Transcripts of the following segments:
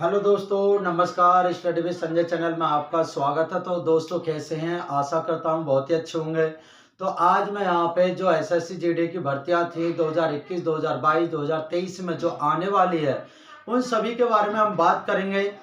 Hello दोस्तों, नमस्कार। Study with Sanjay channel में आपका स्वागत है। तो दोस्तों कैसे हैं? आशा करता हूं बहुत ही अच्छे होंगे। तो आज मैं यहाँ पे जो एसएससी जीडी की भर्तियां थी 2021, 2022, 2023 में जो आने वाली है उन सभी के बारे में हम बात करेंगे।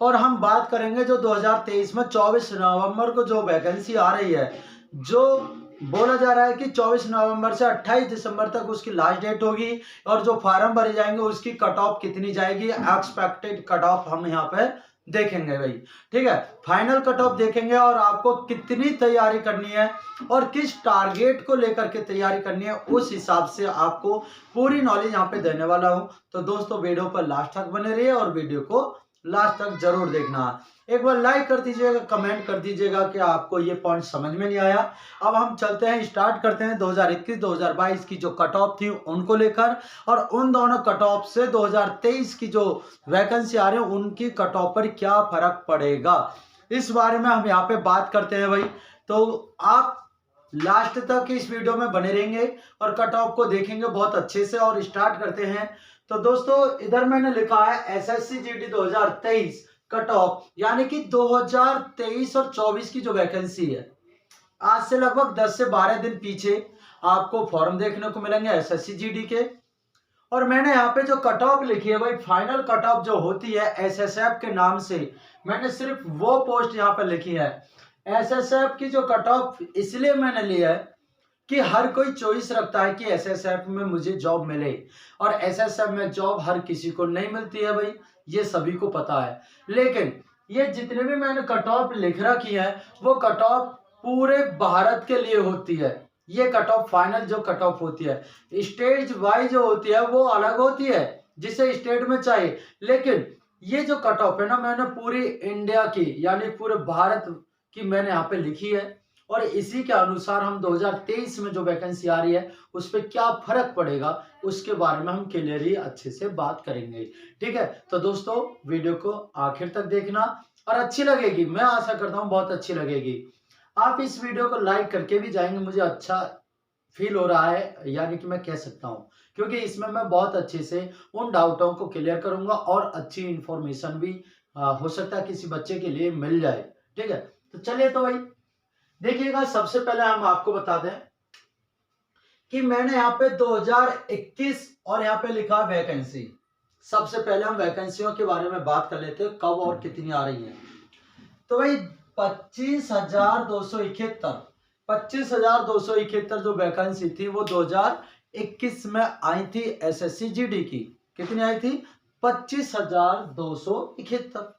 और हम बात करेंगे जो 2023 में 24 नवंबर को जो वैकेंसी आ रही है, जो बोला जा रहा है कि 24 नवंबर से 28 दिसंबर तक उसकी लास्ट डेट होगी। और जो फार्म भरे जाएंगे उसकी कट ऑफ कितनी जाएगी, एक्सपेक्टेड कट ऑफ हम यहाँ पे देखेंगे भाई। ठीक है, फाइनल कट ऑफ देखेंगे और आपको कितनी तैयारी करनी है और किस टारगेट को लेकर के तैयारी करनी है, उस हिसाब से आपको पूरी नॉलेज यहाँ पे देने वाला हूं। तो दोस्तों वीडियो पर लास्ट तक बने रहिए और वीडियो को लास्ट तक जरूर देखना। एक बार लाइक कर दीजिएगा, कमेंट कर दीजिएगा कि आपको ये पॉइंट समझ में नहीं आया। अब हम चलते हैं, स्टार्ट करते हैं 2021-2022 की जो कट ऑफ थी उनको लेकर, और उन दोनों कट ऑफ से 2023 की जो वैकेंसी आ रही है उनकी कट ऑफ पर क्या फर्क पड़ेगा, इस बारे में हम यहाँ पे बात करते हैं भाई। तो आप लास्ट तक इस वीडियो में बने रहेंगे और कट ऑफ को देखेंगे बहुत अच्छे से। और स्टार्ट करते हैं। तो दोस्तों इधर मैंने लिखा है एसएससी जीडी 2023 कट ऑफ, यानी कि 2023 और 24 की जो वैकेंसी है, आज से लगभग 10 से 12 दिन पीछे आपको फॉर्म देखने को मिलेंगे एसएससी जीडी के। और मैंने यहाँ पे जो कट ऑफ लिखी है भाई, फाइनल कट ऑफ जो होती है एसएसएफ के नाम से, मैंने सिर्फ वो पोस्ट यहाँ पे लिखी है। एसएसएफ की जो कट ऑफ इसलिए मैंने लिया है कि हर कोई चॉइस रखता है कि एसएसएफ में मुझे जॉब मिले, और एसएसएफ में जॉब हर किसी को नहीं मिलती है भाई, ये सभी को पता है। लेकिन ये जितने भी मैंने कट ऑफ लिख रखी है वो कट ऑफ पूरे भारत के लिए होती है। ये कट ऑफ फाइनल जो कट ऑफ होती है, स्टेट वाइज जो होती है वो अलग होती है, जिसे स्टेट में चाहिए। लेकिन ये जो कट ऑफ है ना, मैंने पूरी इंडिया की यानी पूरे भारत की मैंने यहाँ पे लिखी है। और इसी के अनुसार हम 2023 में जो वैकेंसी आ रही है उस पर क्या फर्क पड़ेगा उसके बारे में हम क्लियरली अच्छे से बात करेंगे। ठीक है, तो दोस्तों वीडियो को आखिर तक देखना और अच्छी लगेगी, मैं आशा करता हूँ बहुत अच्छी लगेगी। आप इस वीडियो को लाइक करके भी जाएंगे, मुझे अच्छा फील हो रहा है, यानी कि मैं कह सकता हूँ, क्योंकि इसमें मैं बहुत अच्छे से उन डाउटों को क्लियर करूंगा और अच्छी इंफॉर्मेशन भी हो सकता है किसी बच्चे के लिए मिल जाए। ठीक है, तो चलिए तो भाई देखिएगा। सबसे पहले हम आपको बता दें कि मैंने यहाँ पे 2021 और यहाँ पे लिखा वैकेंसी। सबसे पहले हम वैकेंसियों के बारे में बात कर लेते हैं, कब और कितनी आ रही है। तो भाई 25,271 जो वैकेंसी थी वो 2021 में आई थी एसएससी जीडी की। कितनी आई थी? 25,271।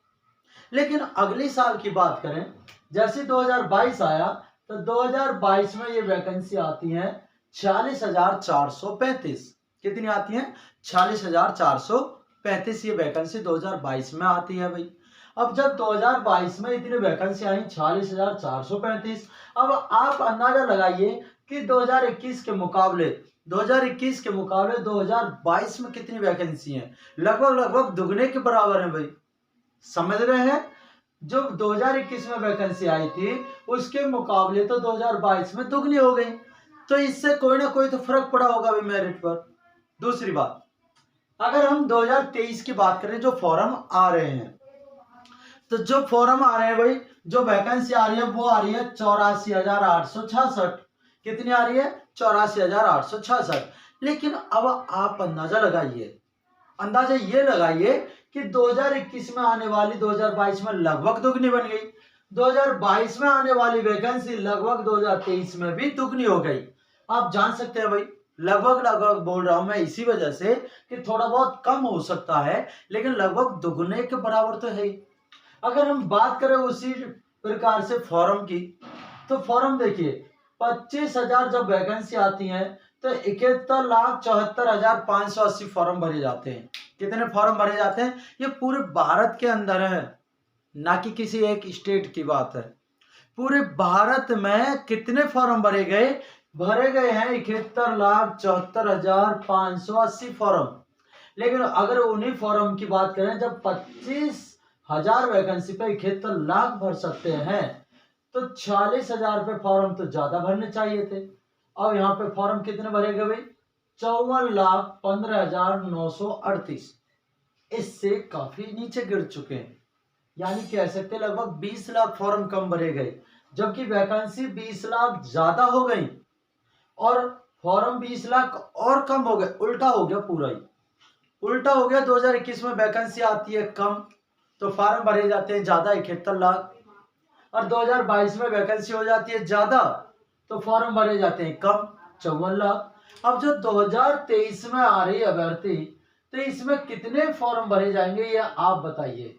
लेकिन अगले साल की बात करें, जैसे 2022 आया तो 2022 में ये वैकेंसी आती है 46,435। कितनी आती है? 46,435 ये वैकेंसी 2022 में आती है भाई। अब जब 2022 में इतनी वैकेंसी आई 46,435, अब आप अंदाजा लगाइए कि 2021 के मुकाबले 2022 में कितनी वैकेंसी है। लगभग दुगने के बराबर है भाई, समझ रहे हैं। जो 2021 में वैकेंसी आई थी उसके मुकाबले तो 2022 में दुगनी हो गई, तो इससे कोई ना कोई तो फर्क पड़ा होगा भाई मेरिट पर। दूसरी बात, अगर हम 2023 की बात करें, जो फॉर्म आ रहे हैं, तो जो फॉर्म आ रहे हैं भाई, जो वैकेंसी आ रही है वो आ रही है 84,866। कितनी आ रही है? 84,866। लेकिन अब आप अंदाजा ये लगाइए कि 2021 में आने वाली 2022 में लगभग दुगनी बन गई, 2022 में आने वाली वैकेंसी लगभग 2023 में भी दुगनी हो गई। आप जान सकते हैं भाई, लगभग बोल रहा हूं मैं इसी वजह से कि थोड़ा बहुत कम हो सकता है, लेकिन लगभग दुगने के बराबर तो है ही। अगर हम बात करें उसी प्रकार से फॉर्म की, तो फॉर्म देखिए 25,000 जब वैकेंसी आती है तो 71,74,580 फॉर्म भरे जाते हैं। कितने फॉर्म भरे जाते हैं? ये पूरे भारत के अंदर है, ना कि किसी एक स्टेट की बात है। पूरे भारत में कितने फॉर्म भरे गए हैं? 71,74,580 फॉर्म। लेकिन अगर उन्हीं फॉर्म की बात करें, जब 25,000 वैकेंसी पे 71 लाख भर सकते हैं तो 40,000 पे फॉर्म तो ज्यादा भरने चाहिए थे। अब यहाँ पे फॉर्म कितने भरे गए भाई? 54,15,938। इससे काफी नीचे गिर चुके हैं, यानी कह सकते हैं लगभग 20 लाख फॉर्म कम भरे गए, जबकि वैकेंसी 20 लाख ज्यादा हो गई और फॉर्म 20 लाख और कम हो गए। उल्टा हो गया, पूरा ही उल्टा हो गया। 2021 में वैकेंसी आती है कम तो फॉर्म भरे जाते हैं ज्यादा, 71 लाख, और 2022 में वैकेंसी हो जाती है ज्यादा तो फॉर्म भरे जाते हैं कम, 54 लाख। अब जो 2023 में आ रही है भर्ती, तो इसमें कितने फॉर्म भरे जाएंगे ये आप बताइए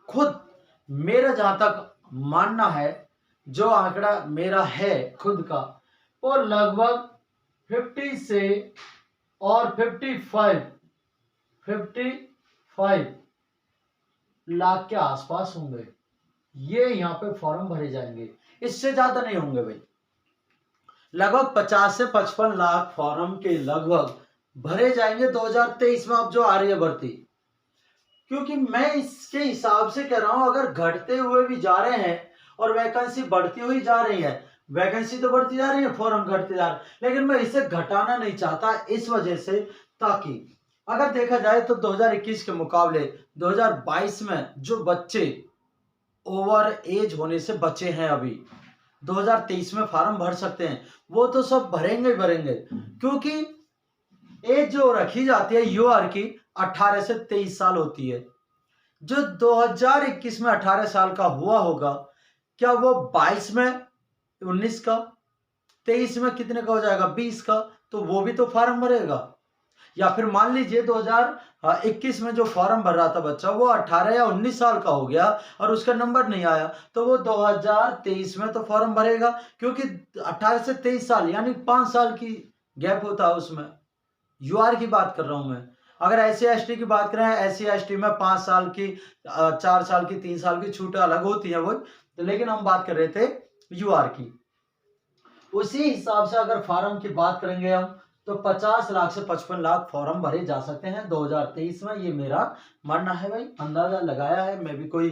खुद। मेरा जहां तक मानना है, जो आंकड़ा मेरा है खुद का, वो लगभग 50 से और 55 लाख के आसपास होंगे, ये यहाँ पे फॉर्म भरे जाएंगे, इससे ज्यादा नहीं होंगे भाई। लगभग 50 से 55 लाख फॉर्म के लगभग भरे जाएंगे 2023 में, अब जो आ रही है भर्ती। क्योंकि मैं इसके हिसाब से कह रहा हूं, अगर घटते हुए भी जा रहे हैं और वैकेंसी बढ़ती हुई जा रही है, वैकेंसी तो बढ़ती जा रही है, फॉर्म घटते जा रहे हैं, लेकिन मैं इसे घटाना नहीं चाहता इस वजह से, ताकि अगर देखा जाए तो 2021 के मुकाबले 2022 में जो बच्चे ओवर एज होने से बचे हैं अभी 2023 में फॉर्म भर सकते हैं, वो तो सब भरेंगे ही भरेंगे। क्योंकि एज जो रखी जाती है यूआर की 18 से 23 साल होती है। जो 2021 में 18 साल का हुआ होगा, क्या वो 22 में 19 का, 23 में कितने का हो जाएगा, 20 का, तो वो भी तो फॉर्म भरेगा। या फिर मान लीजिए 2021 में जो फॉर्म भर रहा था बच्चा, वो 18 या 19 साल का हो गया और उसका नंबर नहीं आया, तो वो 2023 में तो फॉर्म भरेगा, क्योंकि 18 से 23 साल यानी 5 साल की गैप होता है उसमें। यूआर की बात कर रहा हूं मैं। अगर एससी एसटी की बात करें, एससी एसटी में 5 साल की, 4 साल की, 3 साल की छूट अलग होती है वो, तो लेकिन हम बात कर रहे थे यूआर की। उसी हिसाब से अगर फॉर्म की बात करेंगे हम, तो 50 लाख से 55 लाख फॉर्म भरे जा सकते हैं 2023 में, ये मेरा मानना है भाई, अंदाजा लगाया है, मैं भी कोई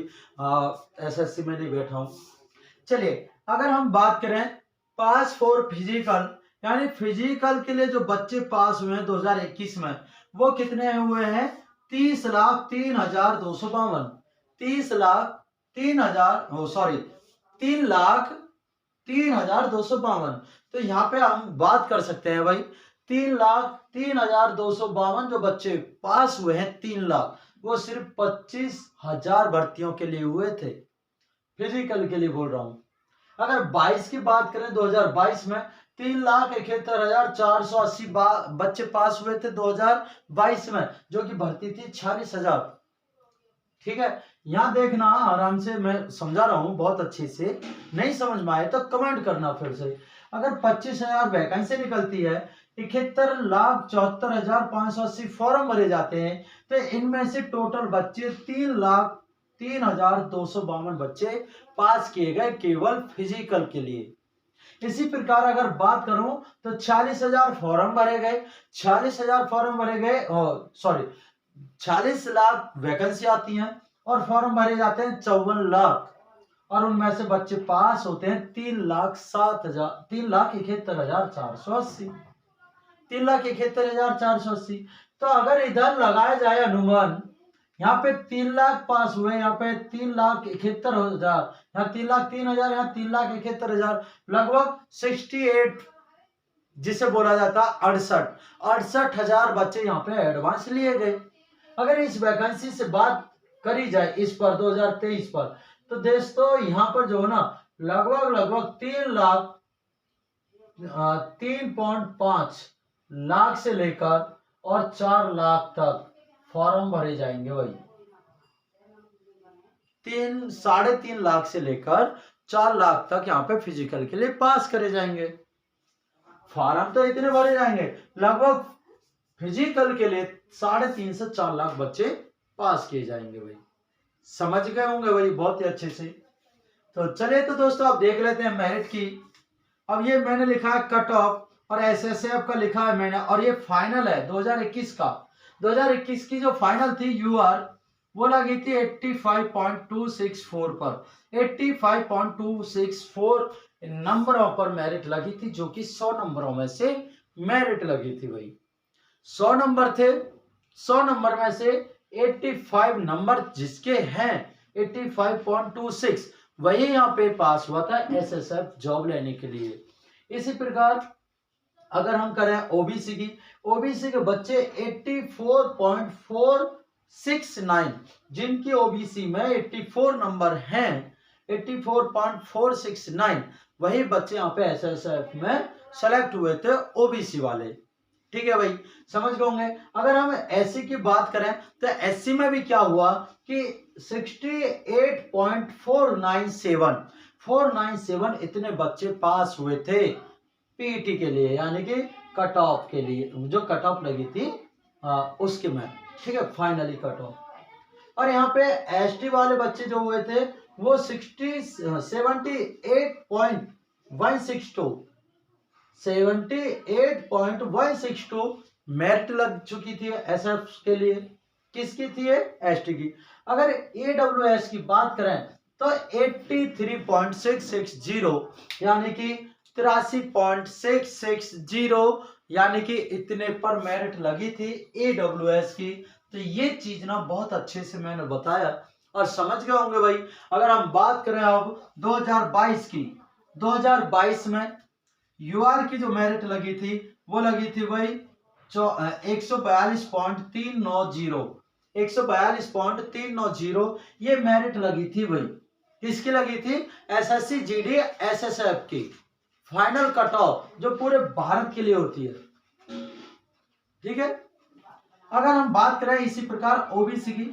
एसएससी में नहीं बैठा हूं। चलिए अगर हम बात करें पास फॉर फिजिकल, यानी फिजिकल के लिए जो बच्चे पास हुए हैं 2021 में, वो कितने हुए हैं, 30,03,252, 3,03,252। तो यहाँ पे हम बात कर सकते हैं भाई, 3,03,252 जो बच्चे पास हुए हैं, 3 लाख, वो सिर्फ 25,000 भर्तियों के लिए हुए थे, फिजिकल के लिए बोल रहा हूं। अगर 22 की बात करें, 2022 में 3,71,480 बच्चे पास हुए थे 2022 में, जो कि भर्ती थी 46,000। ठीक है, यहां देखना आराम से, मैं समझा रहा हूं बहुत अच्छे से, नहीं समझ में आए तो कमेंट करना फिर से। अगर 25,000 वैकेंसी निकलती है, 71,74,580 फॉर्म भरे जाते हैं, तो इनमें से टोटल बच्चे 3,03,252 बच्चे पास किए गए केवल फिजिकल के लिए। इसी प्रकार अगर बात करूं तो 46,000 फॉर्म भरे गए, 46,000 फॉर्म भरे गए, सॉरी 46 लाख वैकेंसी आती हैं और फॉर्म भरे जाते हैं 54 लाख, और उनमें से बच्चे पास होते हैं 3,71,480, 3,71,480। तो अगर इधर लगाया जाए अनुमान, यहाँ पे 3 लाख पास हुए, यहाँ पे 3,71,000, यहाँ 3,03,000, यहाँ 3,71,000, लगभग 68, जिसे बोला जाता है 68,000 बच्चे यहाँ पे एडवांस लिए गए। अगर इस वैकेंसी से बात करी जाए इस पर 2023 पर, तो दोस्तों यहाँ पर जो है ना, लगभग 3.5 लाख से लेकर और 4 लाख तक फॉर्म भरे जाएंगे भाई। 3.5 लाख से लेकर 4 लाख तक यहाँ पे फिजिकल के लिए पास करे जाएंगे। फॉर्म तो इतने भरे जाएंगे, लगभग फिजिकल के लिए 3.5 से 4 लाख बच्चे पास किए जाएंगे भाई। समझ गए होंगे भाई बहुत ही अच्छे से। तो चलिए तो दोस्तों आप देख लेते हैं मेरिट की। अब ये मैंने लिखा है कट ऑफ, और एसएसएफ का लिखा है मैंने, और ये फाइनल है 2021 का। 2021 की जो फाइनल थी यूआर, वो लगी थी 85.264 पर, 85.264 नंबरों पर मेरिट लगी थी, जो कि 100 नंबरों में से मेरिट लगी थी भाई। 100 नंबर थे, 100 नंबर में से 85 नंबर जिसके हैं 85.26 वही यहाँ पे पास हुआ था एसएसएफ जॉब लेने के लिए। इसी प्रकार अगर हम करें ओबीसी की, ओबीसी के बच्चे 84.469 जिनकी ओबीसी में 84 नंबर हैं 84.469 वही बच्चे यहाँ पे एसएसएफ में सेलेक्ट हुए थे ओबीसी वाले। ठीक है भाई, समझ गए होंगे। अगर हम एससी की बात करें तो एससी में भी क्या हुआ कि 68.497 इतने बच्चे पास हुए थे पीईटी के लिए, यानी कि कट ऑफ के लिए, जो कट ऑफ लगी थी उसके में। ठीक है, फाइनली कट ऑफ। और यहाँ पे एसटी वाले बच्चे जो हुए थे वो 78.162 मेरिट लग चुकी थी एसएफ के लिए। किसकी थी? एसटी की। अगर ईडब्ल्यूएस की बात करें तो 83.660 यानी कि 83.660 यानी कि इतने पर मेरिट लगी थी ईडब्ल्यूएस की। तो ये चीज ना बहुत अच्छे से मैंने बताया और समझ गए होंगे भाई। अगर हम बात करें अब 2022 की, 2022 में यूआर की जो मेरिट लगी थी वो लगी थी भाई 142.390 ये मेरिट लगी थी भाई। किसकी लगी थी? एसएससी जीडी एसएसएफ की फाइनल कट ऑफ जो पूरे भारत के लिए होती है। ठीक है, अगर हम बात करें इसी प्रकार ओबीसी की,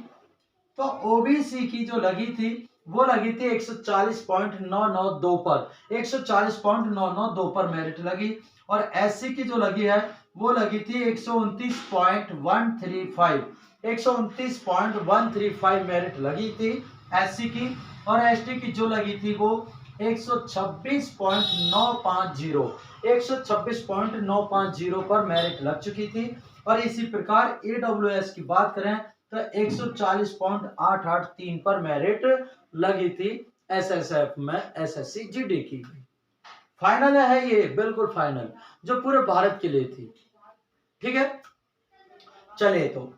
तो ओबीसी की जो लगी थी वो लगी थी 140.992 पर, 140.992 पर मेरिट लगी। और एससी की जो लगी है वो लगी थी 129.135, 129.135 मेरिट लगी थी एससी की। और एसटी की जो लगी थी वो 126.950, 126.950 पर मेरिट लग चुकी थी। और इसी प्रकार ईडब्ल्यूएस की बात करें तो 140.883 पर मेरिट लगी थी एसएसएफ में एसएससी जीडी की। फाइनल है ये, बिल्कुल फाइनल, जो पूरे भारत के लिए थी। ठीक है, चलिए तो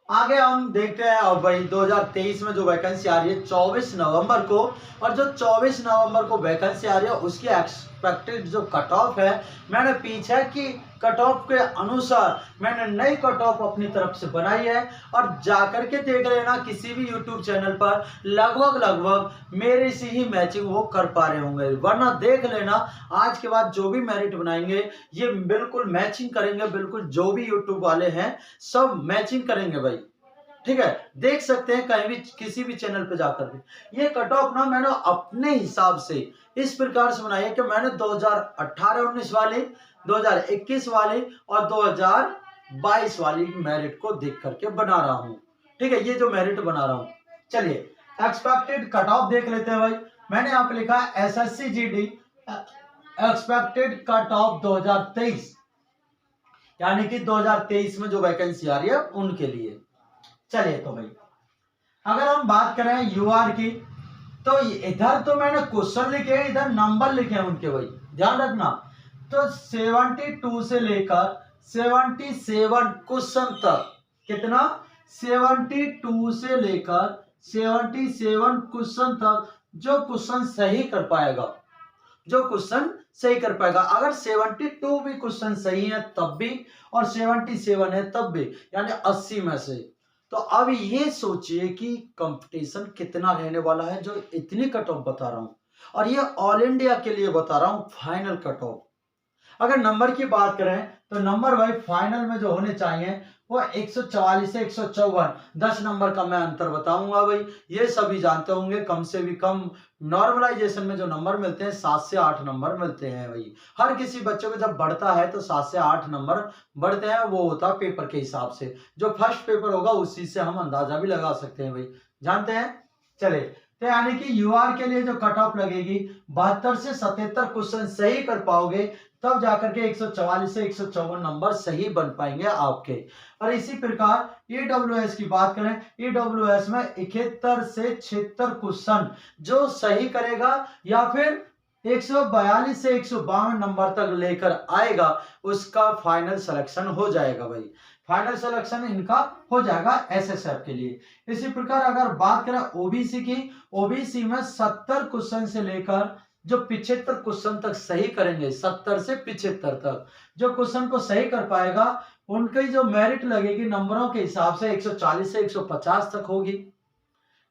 आगे हम देखते हैं। अब भाई 2023 में जो वैकेंसी आ रही है 24 नवंबर को, और जो 24 नवंबर को वैकेंसी आ रही है उसकी एक्सपेक्टेड जो कट ऑफ है, मैंने पीछे की कट ऑफ के अनुसार मैंने नई कट ऑफ अपनी तरफ से बनाई है। और जाकर के देख लेना किसी भी यूट्यूब चैनल पर लगभग मेरे से ही मैचिंग वो कर पा रहे होंगे, वरना देख लेना आज के बाद जो भी मेरिट बनाएंगे ये बिल्कुल मैचिंग करेंगे, बिल्कुल जो भी यूट्यूब वाले हैं सब मैचिंग करेंगे भाई। ठीक है, देख सकते हैं कहीं भी किसी भी चैनल पे जाकर के। ये कट ऑफ ना मैंने अपने हिसाब से इस प्रकार से बनाई है कि मैंने 2018-19 वाली, 2021 वाली और 2022 वाली मेरिट को देख करके बना रहा हूं। ठीक है, ये जो मेरिट बना रहा हूं। चलिए एक्सपेक्टेड कट ऑफ देख लेते हैं भाई। मैंने यहाँ पे लिखा है SSC GD expected cut off 2023, यानी कि 2023 में जो वैकेंसी आ रही है उनके लिए। चलिए तो भाई अगर हम बात करें यूआर की, तो इधर तो मैंने क्वेश्चन लिखे हैं, इधर नंबर लिखे हैं उनके भाई, ध्यान रखना। तो 72 से लेकर 77 क्वेश्चन तक, कितना? 72 से लेकर 77 क्वेश्चन तक जो क्वेश्चन सही कर पाएगा, जो क्वेश्चन सही कर पाएगा, अगर 72 भी क्वेश्चन सही है तब भी और 77 है तब भी, यानी 80 में से। तो अब ये सोचिए कि कंपटीशन कितना रहने वाला है जो इतनी कट ऑफ बता रहा हूं, और ये ऑल इंडिया के लिए बता रहा हूं फाइनल कट ऑफ। अगर नंबर की बात करें तो नंबर भाई फाइनल में जो होने चाहिए वो 144 से 154, 10 नंबर का मैं अंतर बताऊंगा भाई। ये सभी जानते होंगे कम से भी कम नॉर्मलाइजेशन में जो नंबर मिलते हैं 7 से 8 नंबर मिलते हैं भाई। हर किसी बच्चे को जब बढ़ता है तो 7 से 8 नंबर बढ़ते हैं, वो होता है पेपर के हिसाब से। जो फर्स्ट पेपर होगा उसी से हम अंदाजा भी लगा सकते हैं भाई, जानते हैं। चले तो यानी कि यूआर के लिए जो कट ऑफ लगेगी 72 से 77 क्वेश्चन सही कर पाओगे तब जाकर के 144 से 154 नंबर सही बन पाएंगे आपके। और इसी प्रकार ईडब्ल्यूएस की बात करें, ईडब्ल्यूएस में 71 से 76 क्वेश्चन जो सही करेगा या फिर 142 से 152 नंबर तक लेकर आएगा उसका फाइनल सिलेक्शन हो जाएगा भाई। फाइनल सिलेक्शन इनका हो जाएगा एसएसएफ के लिए। इसी प्रकार अगर बात करें ओबीसी की, ओबीसी में 70 क्वेश्चन से लेकर जो 75 क्वेश्चन तक सही करेंगे, 70 से 75 तक जो क्वेश्चन को सही कर पाएगा उनकी जो मेरिट लगेगी नंबरों के हिसाब से 140 से 150 तक होगी।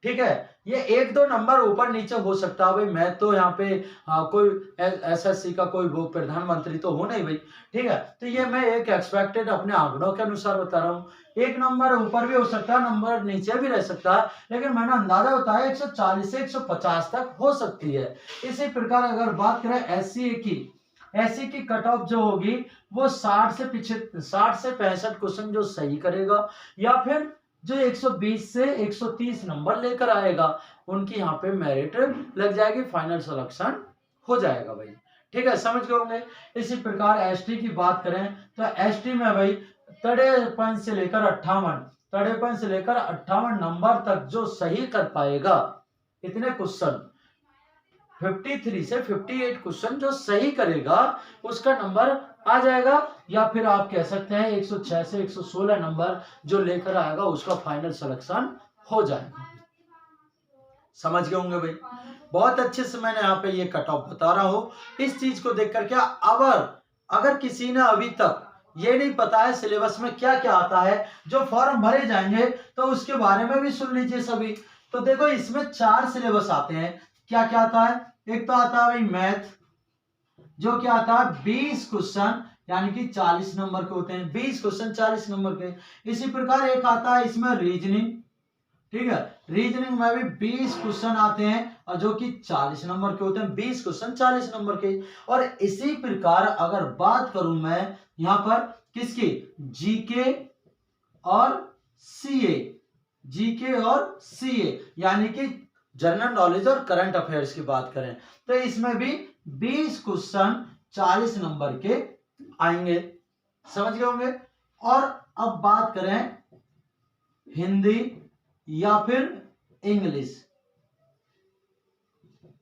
ठीक है, ये एक दो नंबर ऊपर नीचे हो सकता है भाई, मैं तो यहाँ पे कोई एसएससी का कोई वो प्रधानमंत्री तो हूं नहीं भाई। ठीक है, तो ये मैं एक एक्सपेक्टेड अपने आंकड़ों के अनुसार बता रहा हूँ। एक नंबर ऊपर भी हो सकता है, नंबर नीचे भी रह सकता है, लेकिन मैंने अंदाजा बताया 140 से 150 तक हो सकती है। इसी प्रकार अगर बात करें एससी की कट ऑफ जो होगी वो 60 से 65 क्वेश्चन जो सही करेगा या फिर जो 120 से 130 नंबर लेकर आएगा उनकी यहाँ पे मेरिट लग जाएगी, फाइनल सिलेक्शन हो जाएगा भाई। ठीक है, समझ गए होंगे। इसी प्रकार एसटी की बात करें तो एसटी में भाई 53 से लेकर 58 नंबर तक जो सही कर पाएगा, इतने क्वेश्चन 53 से 58 क्वेश्चन जो सही करेगा उसका नंबर आ जाएगा, या फिर आप कह सकते हैं 106 से 116 नंबर जो लेकर आएगा उसका फाइनल सिलेक्शन हो जाएगा। समझ गए होंगे भाई, बहुत अच्छे से मैंने यहाँ पे ये कट ऑफ बता रहा हूँ। इस चीज को देख करके अगर किसी ने अभी तक ये नहीं पता है सिलेबस में क्या क्या आता है, जो फॉर्म भरे जाएंगे तो उसके बारे में भी सुन लीजिए सभी। तो देखो इसमें 4 सिलेबस आते हैं। क्या क्या आता है? एक तो आता है भाई मैथ, जो क्या आता है 20 क्वेश्चन यानी कि 40 नंबर के होते हैं, 20 क्वेश्चन 40 नंबर के। इसी प्रकार एक आता है इसमें रीजनिंग। ठीक है, रीजनिंग में भी 20 क्वेश्चन आते हैं और जो कि 40 नंबर के होते हैं, 20 क्वेश्चन 40 नंबर के। और इसी प्रकार अगर बात करूं मैं यहां पर किसकी, जीके और सीए यानी कि जनरल नॉलेज और करंट अफेयर्स की बात करें तो इसमें भी 20 क्वेश्चन 40 नंबर के आएंगे। समझ गए होंगे। और अब बात करें हिंदी या फिर इंग्लिश।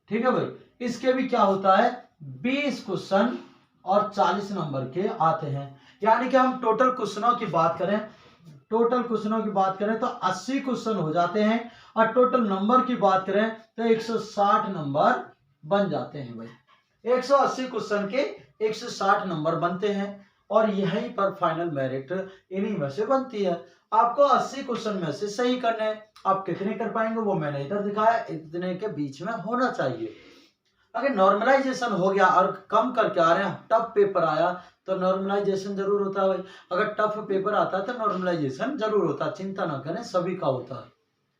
ठीक है भाई, इसके भी क्या होता है 20 क्वेश्चन और 40 नंबर के आते हैं। यानी कि हम टोटल क्वेश्चनों की बात करें तो 80 क्वेश्चन हो जाते हैं और टोटल नंबर की बात करें तो 160 नंबर बन जाते हैं भाई। 180 क्वेश्चन के 160 नंबर बनते हैं और यहीं पर फाइनल मेरिट इन्हीं में से बनती है। आपको 80 क्वेश्चन में से सही करने हैं, आप कितने कर पाएंगे वो मैंने इधर दिखाया, इतने के बीच में होना चाहिए। अगर नॉर्मलाइजेशन हो गया और कम करके आ रहे हैं, टफ पेपर आया तो नॉर्मलाइजेशन जरूर होता है भाई। अगर टफ पेपर आता है तो नॉर्मलाइजेशन जरूर होता है, चिंता ना करें, सभी का होता है।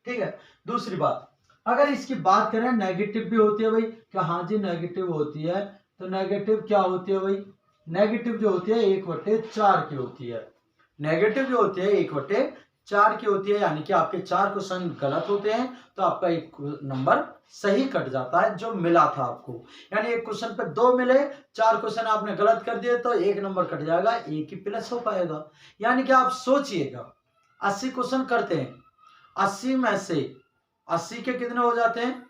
ठीक है, दूसरी बात अगर इसकी बात करें नेगेटिव भी होती है भाई, कि हाँ जी नेगेटिव होती है। तो नेगेटिव क्या होती है भाई, नेगेटिव जो होती है 1/4 की होती है। नेगेटिव जो होती है 1/4 की होती है, यानी कि आपके 4 क्वेश्चन गलत होते हैं तो आपका 1 नंबर सही कट जाता है जो मिला था आपको। यानी एक क्वेश्चन पे 2 मिले, 4 क्वेश्चन आपने गलत कर दिए तो 1 नंबर कट जाएगा, 1 ही प्लस हो पाएगा। यानी कि आप सोचिएगा 80 क्वेश्चन करते हैं, 80 में से 80 के कितने हो जाते हैं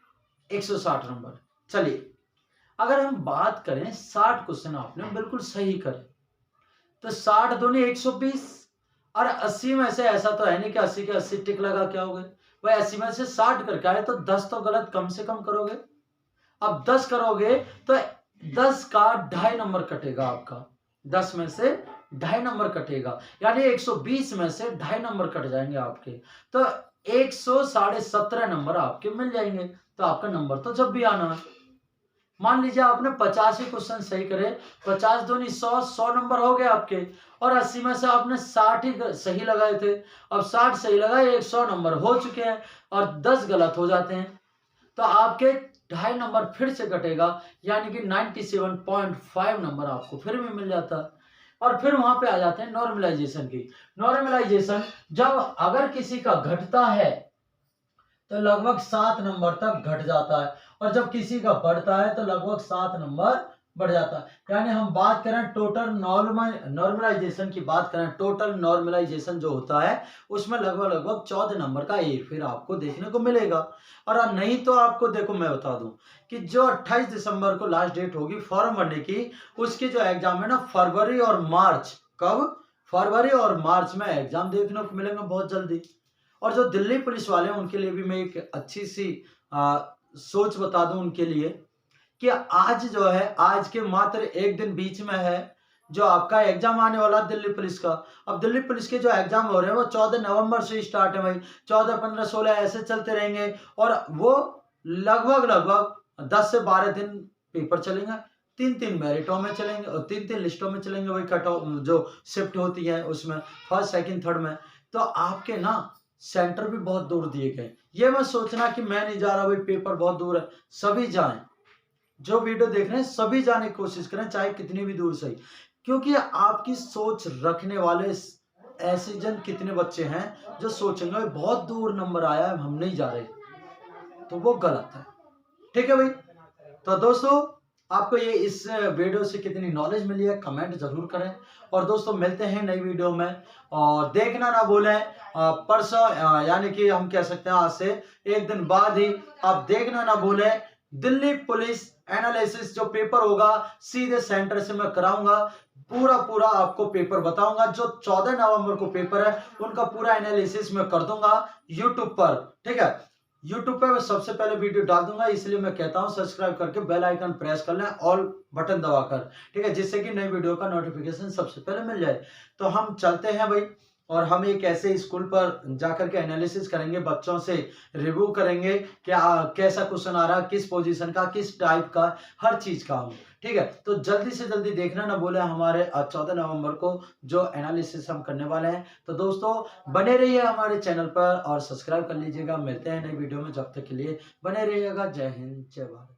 160 नंबर। चलिए अगर हम बात करें 60 क्वेश्चन आपने बिल्कुल सही करे तो 60 दूनी 120 और 80 में से ऐसा तो है नहीं कि 80 के 80 टिक लगा क्या हो गए भाई। 80 में से 60 करके आए तो 10 तो गलत कम से कम करोगे। अब 10 करोगे तो 10 का 2.5 नंबर कटेगा आपका, 10 में से 2.5 नंबर कटेगा, यानी 120 में से 2.5 नंबर कट जाएंगे आपके, तो 117.5 नंबर आपके मिल जाएंगे। तो आपका नंबर तो जब भी आना है। मान लीजिए आपने 50 ही क्वेश्चन सही करे, 50 दूनी 100, 100 नंबर हो गए आपके, और 80 में से आपने 60 ही सही लगाए थे। अब 60 सही लगाए, 100 नंबर हो चुके हैं और 10 गलत हो जाते हैं तो आपके 2.5 नंबर फिर से कटेगा, यानी कि 97.5 नंबर आपको फिर भी मिल जाता है। और फिर वहां पे आ जाते हैं नॉर्मलाइजेशन की। नॉर्मलाइजेशन जब अगर किसी का घटता है तो लगभग 7 नंबर तक घट जाता है, और जब किसी का बढ़ता है तो लगभग 7 नंबर बढ़ जाता है। यानी हम बात करें टोटल नॉर्मलाइजेशन की बात करें, टोटल नॉर्मलाइजेशन जो होता है उसमें लगभग 14 नंबर का एक फिर आपको देखने को मिलेगा। और नहीं तो आपको देखो मैं बता दूं कि जो 28 दिसंबर को लास्ट डेट होगी फॉर्म भरने की, उसकी जो एग्जाम है ना फरवरी और मार्च, कब फरवरी और मार्च में एग्जाम देखने को मिलेंगे बहुत जल्दी। और जो दिल्ली पुलिस वाले हैं उनके लिए भी मैं एक अच्छी सी सोच बता दूं उनके लिए कि आज जो है, आज के मात्र एक दिन बीच में है जो आपका एग्जाम आने वाला दिल्ली पुलिस का। अब दिल्ली पुलिस के जो एग्जाम हो रहे हैं वो 14 नवंबर से स्टार्ट है भाई। 14, 15, 16 ऐसे चलते रहेंगे और वो लगभग 10 से 12 दिन पेपर चलेंगे। 3-3 मेरिटों में चलेंगे और 3-3 लिस्टों में चलेंगे, वही कट ऑफ जो शिफ्ट होती है उसमें, फर्स्ट, सेकंड, थर्ड में। तो आपके ना सेंटर भी बहुत दूर दिए गए। ये मत सोचना कि मैं नहीं जा रहा भाई, पेपर बहुत दूर है। सभी जाएं, जो वीडियो देख रहे हैं सभी जाने की कोशिश करें, चाहे कितनी भी दूर से ही। क्योंकि आपकी सोच रखने वाले ऐसे जन कितने बच्चे हैं जो सोचेंगे बहुत दूर नंबर आया है, हम नहीं जा रहे, तो वो गलत है। ठीक है भाई। तो दोस्तों, आपको ये इस वीडियो से कितनी नॉलेज मिली है कमेंट जरूर करें। और दोस्तों, मिलते हैं नई वीडियो में। और देखना ना भूलें परसों, यानी कि हम कह सकते हैं आज से एक दिन बाद ही आप देखना ना भूलें दिल्ली पुलिस एनालिसिस जो पेपर होगा, सीधे सेंटर से मैं कराऊंगा। पूरा आपको पेपर बताऊंगा। जो 14 नवंबर को पेपर है उनका पूरा एनालिसिस मैं कर दूंगा यूट्यूब पर। ठीक है, यूट्यूब पे मैं सबसे पहले वीडियो डाल दूंगा, इसलिए मैं कहता हूं सब्सक्राइब करके बेल आइकन प्रेस कर लें, ऑल बटन दबाकर। ठीक है, जिससे कि नई वीडियो का नोटिफिकेशन सबसे पहले मिल जाए। तो हम चलते हैं भाई, और हम एक ऐसे स्कूल पर जाकर के एनालिसिस करेंगे, बच्चों से रिव्यू करेंगे कि कैसा क्वेश्चन आ रहा है, किस पोजीशन का, किस टाइप का, हर चीज का हम। ठीक है, तो जल्दी से जल्दी देखना ना भूलें हमारे 14 नवंबर को जो एनालिसिस हम करने वाले हैं। तो दोस्तों, बने रहिए हमारे चैनल पर और सब्सक्राइब कर लीजिएगा। मिलते हैं नई वीडियो में, जब तक के लिए बने रहिएगा। जय हिंद, जय भारत।